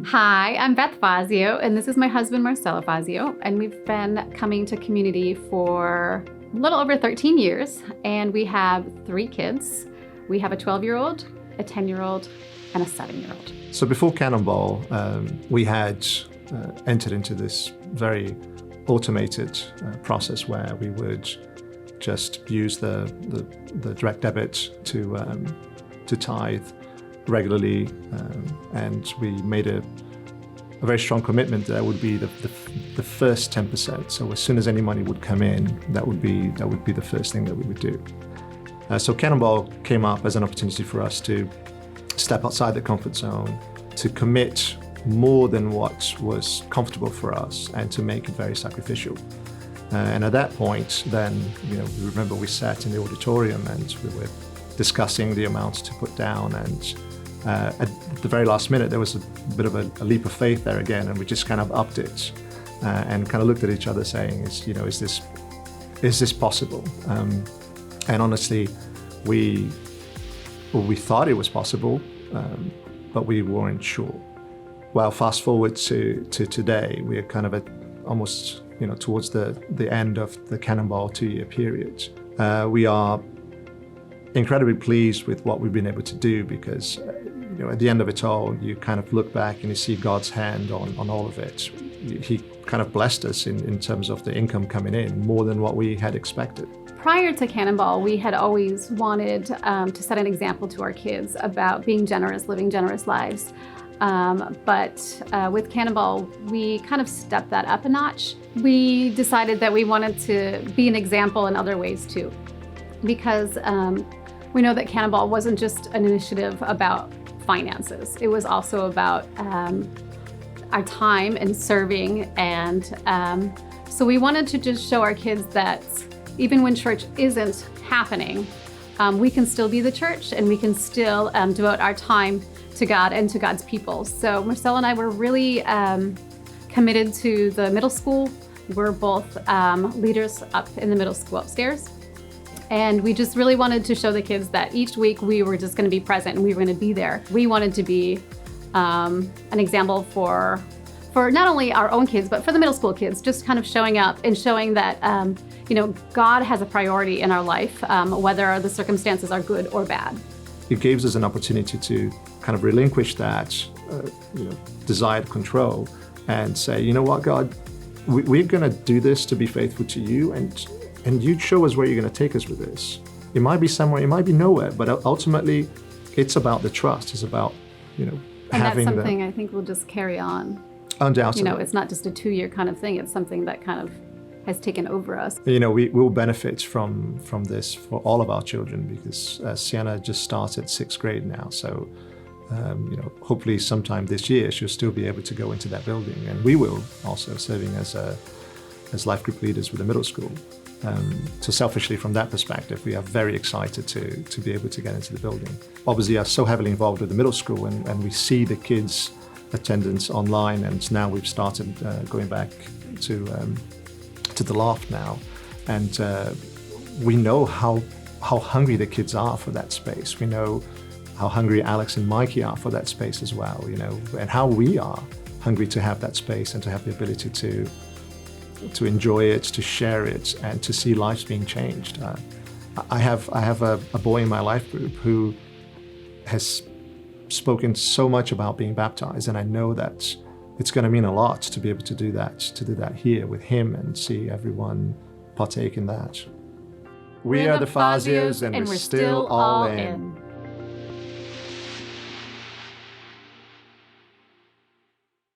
Hi, I'm Beth Fazio, and this is my husband, Marcelo Fazio, and we've been coming to community for a little over 13 years, and we have 3 kids. We have a 12-year-old, a 10-year-old, and a 7-year-old. So before Cannonball, we had entered into this very automated process where we would just use the direct debit to tithe regularly, and we made a very strong commitment that would be the first 10%. So as soon as any money would come in, that would be the first thing that we would do. So Cannonball came up as an opportunity for us to step outside the comfort zone, to commit more than what was comfortable for us, and to make it very sacrificial. And at that point, then, remember we sat in the auditorium and we were discussing the amounts to put down, and at the very last minute, there was a bit of a leap of faith there again, and we just kind of upped it and kind of looked at each other saying, is this possible? And honestly, we thought it was possible, but we weren't sure. Well, fast forward to today, we are kind of at almost towards the end of the Cannonball 2-year period. We are incredibly pleased with what we've been able to do because at the end of it all, you kind of look back and you see God's hand on all of it. He kind of blessed us in terms of the income coming in more than what we had expected. Prior to Cannonball, we had always wanted to set an example to our kids about being generous, living generous lives. But with Cannonball, we kind of stepped that up a notch. We decided that we wanted to be an example in other ways too, because we know that Cannonball wasn't just an initiative about finances. It was also about our time and serving, and so we wanted to just show our kids that even when church isn't happening, we can still be the church, and we can still devote our time to God and to God's people. So Marcelo and I were really committed to the middle school. We're both leaders up in the middle school upstairs. And we just really wanted to show the kids that each week we were just going to be present and we were going to be there. We wanted to be an example for not only our own kids, but for the middle school kids, just kind of showing up and showing that God has a priority in our life, whether the circumstances are good or bad. It gives us an opportunity to kind of relinquish that desired control and say, you know what, God, we're going to do this to be faithful to you, and you show us where you're going to take us with this. It might be somewhere, it might be nowhere, but ultimately it's about the trust. It's about, and having that's something I think we'll just carry on. Undoubtedly. It's not just a 2-year kind of thing. It's something that kind of has taken over us. We will benefit from this for all of our children because Sienna just started 6th grade now. So, hopefully sometime this year she'll still be able to go into that building, and we will also serving as life group leaders with the middle school. So selfishly, from that perspective, we are very excited to be able to get into the building. Obviously, we are so heavily involved with the middle school, and we see the kids' attendance online, and now we've started going back to the loft now, and we know how hungry the kids are for that space. We know how hungry Alex and Mikey are for that space as well, and how we are hungry to have that space and to have the ability to enjoy it, to share it, and to see lives being changed. I have a boy in my life group who has spoken so much about being baptized, and I know that it's going to mean a lot to be able to do that here with him and see everyone partake in that. We are the Fazios, and we're still all in.